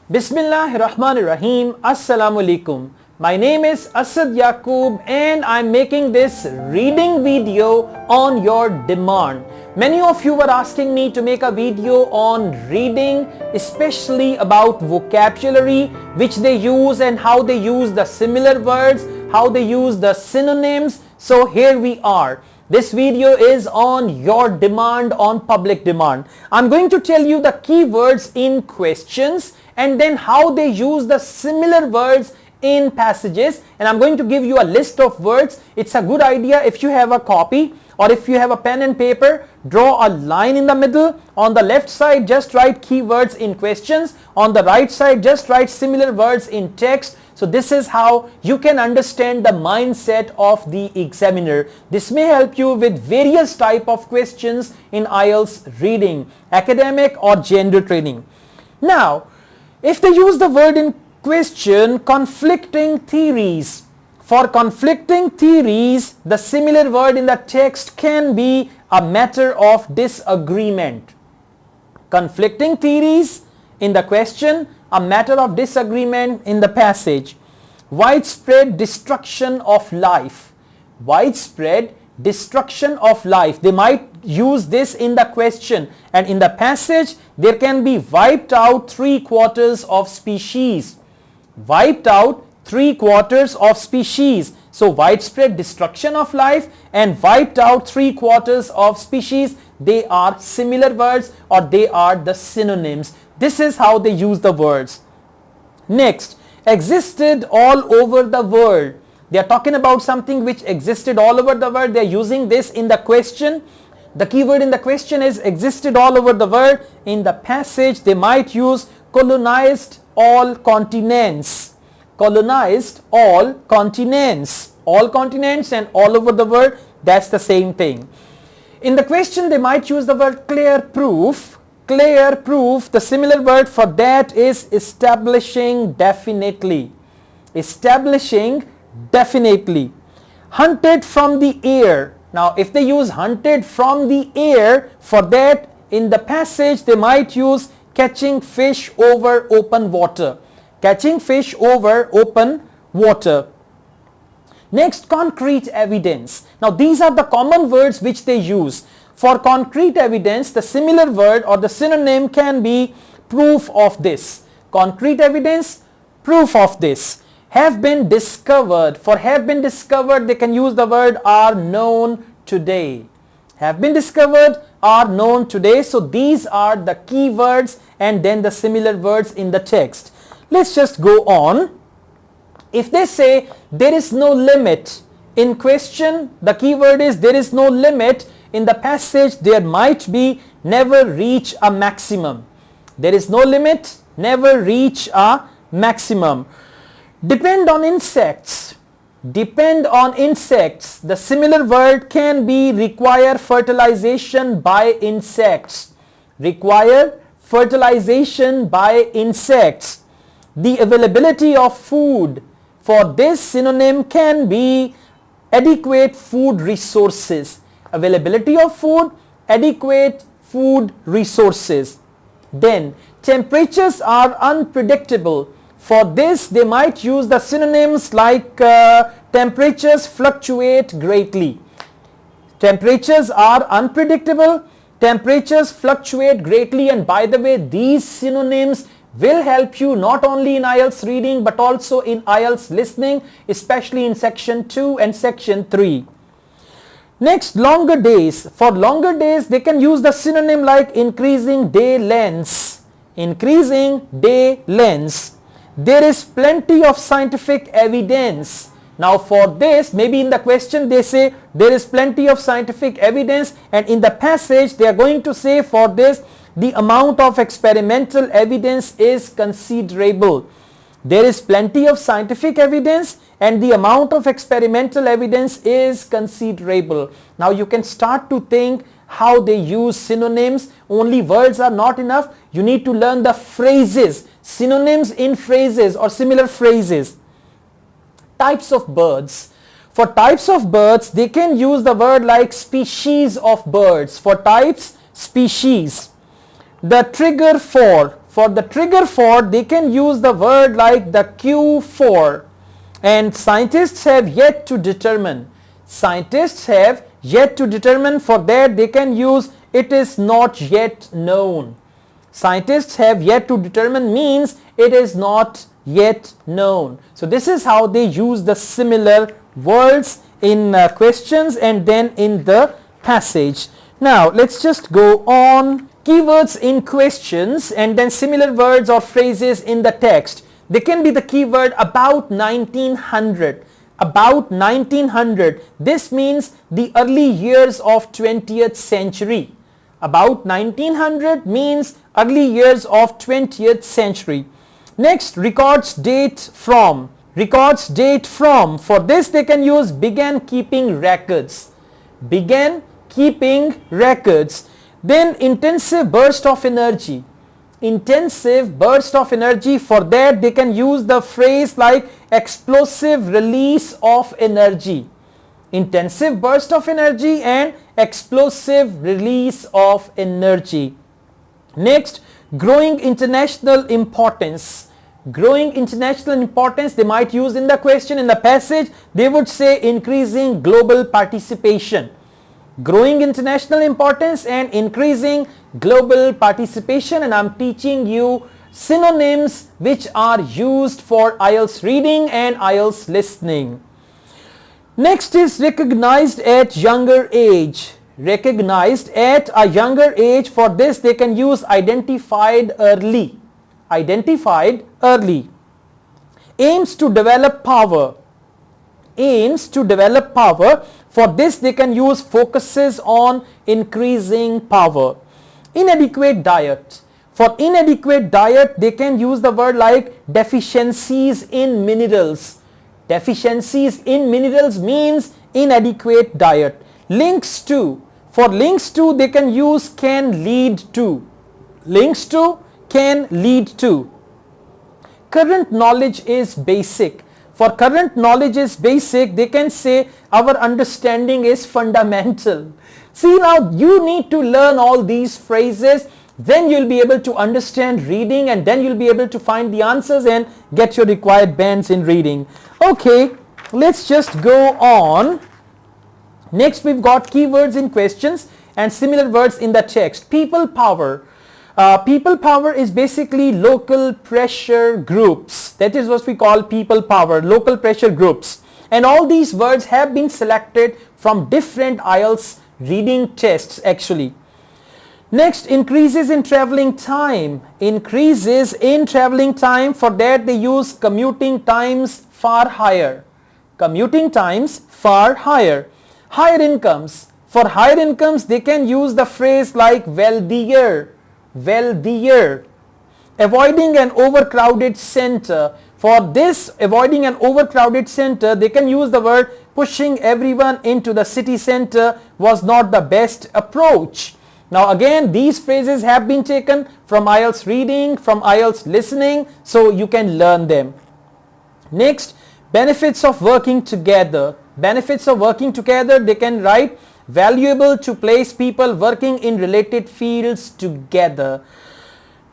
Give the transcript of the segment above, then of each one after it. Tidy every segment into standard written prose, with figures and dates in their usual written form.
Bismillahirrahmanirrahim. Assalamu alaikum. My name is Asad Yaqub and I'm making this reading video on your demand. Many of you were asking me to make a video on reading, especially about vocabulary, which they use and how they use the similar words, how they use the synonyms. So here we are. This video is on your demand, on public demand. I'm going to tell you the keywords in questions and then how they use the similar words in passages, and I'm going to give you a list of words. It's a good idea if you have a copy or if you have a pen and paper, draw a line in the middle. On the left side just write keywords in questions, on the right side just write similar words in text. So this is how you can understand the mindset of the examiner. This may help you with various type of questions in IELTS reading, academic or gender training. Now, if they use the word in question, conflicting theories. For conflicting theories, the similar word in the text can be a matter of disagreement. Conflicting theories in the question, a matter of disagreement in the passage. Widespread destruction of life. Widespread destruction of life. They might use this in the question, and in the passage there can be wiped out 3/4 of species. Wiped out 3/4 of species. So widespread destruction of life and wiped out 3/4 of species, they are similar words or they are the synonyms. This is how they use the words. Next, existed all over the world. They are talking about something which existed all over the world. They are using this in the question. The keyword in the question is existed all over the world. In the passage they might use colonized all continents. Colonized all continents. All continents and all over the world, that's the same thing. In the question they might use the word clear proof. Clear proof, the similar word for that is establishing definitely. Establishing definitely. Hunted from the air. Now if they use hunted from the air, for that in the passage they might use catching fish over open water. Catching fish over open water. Next, concrete evidence. Now these are the common words which they use. For concrete evidence, the similar word or the synonym can be proof of this. Concrete evidence, proof of this. Have been discovered. For have been discovered, they can use the word are known today. Have been discovered, are known today. So these are the key words and then the similar words in the text. Let's just go on. If they say there is no limit in question, the key word is there is no limit. In the passage there might be never reach a maximum. There is no limit, never reach a maximum. Depend on insects. Depend on insects. The similar word can be require fertilization by insects. Require fertilization by insects. The availability of food. For this synonym can be adequate food resources. Availability of food, adequate food resources. Then temperatures are unpredictable. For this they might use the synonyms like temperatures fluctuate greatly. Temperatures are unpredictable, temperatures fluctuate greatly, and by the way these synonyms will help you not only in IELTS reading but also in IELTS listening, especially in section 2 and section 3. Next, longer days. For longer days they can use the synonym like increasing day lengths. Increasing day lengths. There is plenty of scientific evidence. Now for this, maybe in the question they say there is plenty of scientific evidence, and in the passage they are going to say for this the amount of experimental evidence is considerable. There is plenty of scientific evidence and the amount of experimental evidence is considerable. Now you can start to think how they use synonyms. Only words are not enough. You need to learn the phrases, synonyms in phrases or similar phrases. Types of birds. For types of birds, they can use the word like species of birds. For types, species. The trigger for for the trigger for, they can use the word like the cue for. And scientists have yet to determine. Scientists have yet to determine. For that they can use it is not yet known. Scientists have yet to determine means it is not yet known. So this is how they use the similar words in questions and then in the passage. Now let's just go on. Keywords in questions and then similar words or phrases in the text. They can be the keyword about 1900. About 1900. This means the early years of 20th century. About 1900 means early years of 20th century. Next, records date from. Records date from. For this they can use began keeping records. Began keeping records. Then intensive burst of energy. Intensive burst of energy. For that they can use the phrase like explosive release of energy. Intensive burst of energy and explosive release of energy. Next, growing international importance. Growing international importance, they might use in the question, in the passage, they would say increasing global participation. Growing international importance and increasing global participation. And I'm teaching you synonyms which are used for IELTS reading and IELTS listening. Next is recognized at younger age. Recognized at a younger age. For this they can use identified early. Identified early. Aims to develop power. Aims to develop power. For this they can use focuses on increasing power. Inadequate diet. For inadequate diet they can use the word like deficiencies in minerals. Deficiencies in minerals means inadequate diet. Links to. For links to they can use can lead to. Links to, can lead to. Current knowledge is basic. For current knowledge is basic, they can say our understanding is fundamental. See, now you need to learn all these phrases, then you'll be able to understand reading and then you'll be able to find the answers and get your required bands in reading. Okay, let's just go on. Next we've got keywords in questions and similar words in the text. People power. People power is basically local pressure groups. That is what we call people power, local pressure groups. And all these words have been selected from different IELTS reading tests actually. Next, increases in traveling time. Increases in traveling time. For that they use commuting times far higher. Commuting times far higher. Higher incomes. For higher incomes they can use the phrase like wealthier. Wealthier. Avoiding an overcrowded center. For this, avoiding an overcrowded center, they can use the word pushing everyone into the city center was not the best approach. Now again, these phrases have been taken from IELTS reading, from IELTS listening, so you can learn them. Next, benefits of working together. Benefits of working together, they can write valuable to place people working in related fields together.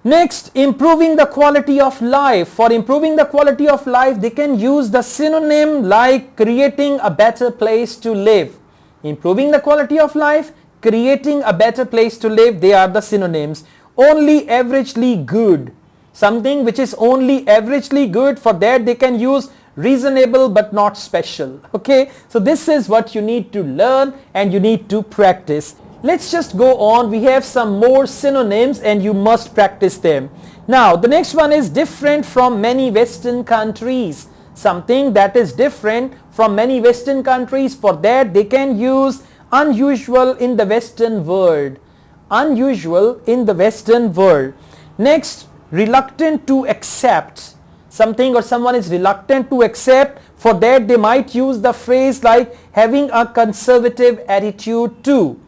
Next, improving the quality of life. For improving the quality of life, they can use the synonym like creating a better place to live. Improving the quality of life, creating a better place to live, they are the synonyms. Only averagely good. Something which is only averagely good, for that they can use reasonable but not special. Okay, so this is what you need to learn and you need to practice. Let's just go on. We have some more synonyms and you must practice them. Now the next one is different from many Western countries. Something that is different from many Western countries. For that they can use unusual in the Western world. Unusual in the Western world. Next, reluctant to accept. Something or someone is reluctant to accept. For that they might use the phrase like having a conservative attitude to.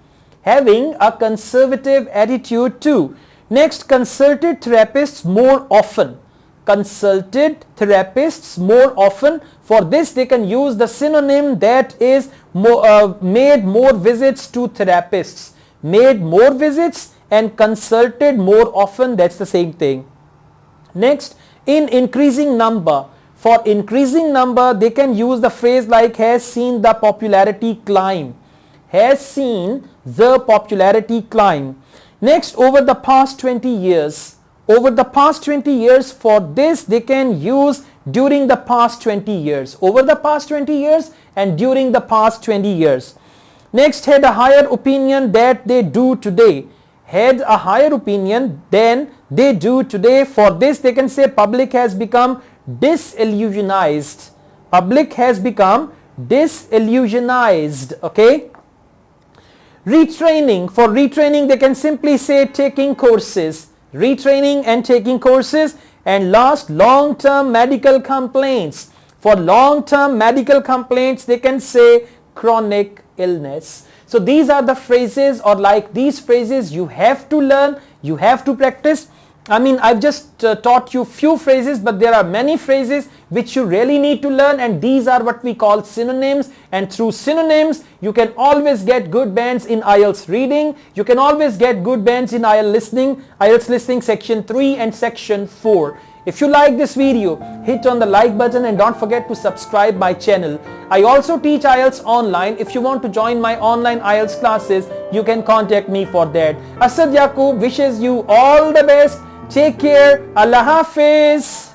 Having a conservative attitude to. Next, consulted therapists more often. Consulted therapists more often. For this they can use the synonym that is made more visits to therapists. Made more visits and consulted more often, that's the same thing. Next, in increasing number. For increasing number, they can use the phrase like has seen the popularity climb. Has seen the popularity climb. Next, over the past 20 years. Over the past 20 years, for this they can use during the past 20 years. Over the past 20 years and during the past 20 years. Next, had a higher opinion that they do today. Had a higher opinion than they do today. For this they can say public has become disillusionized. Public has become disillusionized. Okay. Retraining. For retraining they can simply say taking courses. Retraining and taking courses. And last, long-term medical complaints. For long-term medical complaints they can say chronic illness. So these are the phrases, or like these phrases you have to learn, you have to practice. I mean, I've just taught you few phrases, but there are many phrases which you really need to learn, and these are what we call synonyms. And through synonyms you can always get good bands in IELTS reading. You can always get good bands in IELTS listening section 3 and section 4. If you like this video, hit on the like button and don't forget to subscribe my channel. I also teach IELTS online. If you want to join my online IELTS classes, you can contact me for that. Asad Yaqub wishes you all the best. Take care. Allah Hafiz.